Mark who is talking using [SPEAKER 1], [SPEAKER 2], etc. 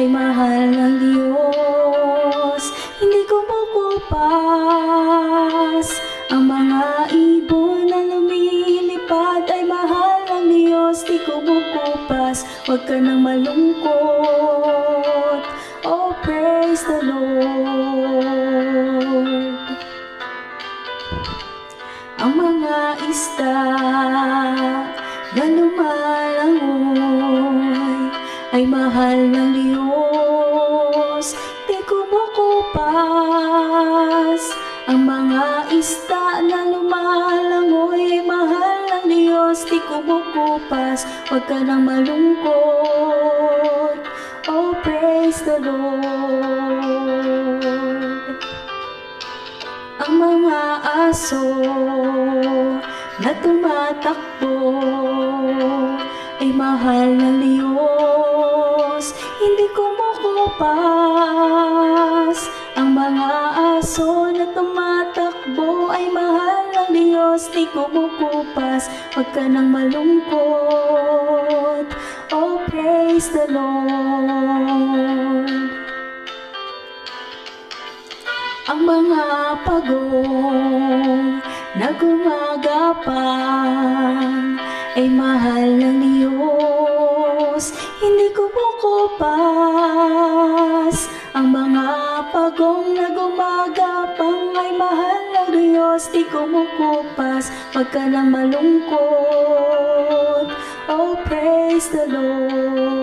[SPEAKER 1] ay mahal ng Diyos. Hindi kumukupas ang mga ibon na lumilipad, ay mahal ng Diyos. Di kumukupas, huwag ka nang malungkot. Oh, praise the Lord. Ang mga isda na lumalangoy ay mahal ng Diyos. Di kumukupas ang mga isda na lumalangoy ay mahal ng Diyos. Di kumukupas, huwag ka nang malungkot. Oh, praise the Lord. Ang mga aso na tumatakbo ay mahal ng Diyos. Hindi kumukupas ang mga aso na tumatakbo ay mahal ng Diyos. Di kumukupas, huwag ka nang malungkot. Oh, praise the Lord. Ang mga pagong na gumagapang ay mahal ng Diyos. Hindi kumukupas ang mga pagong na gumagapang ay mahal ng Diyos. Di kumukupas, huwag ka nang malungkot. Oh, praise the Lord.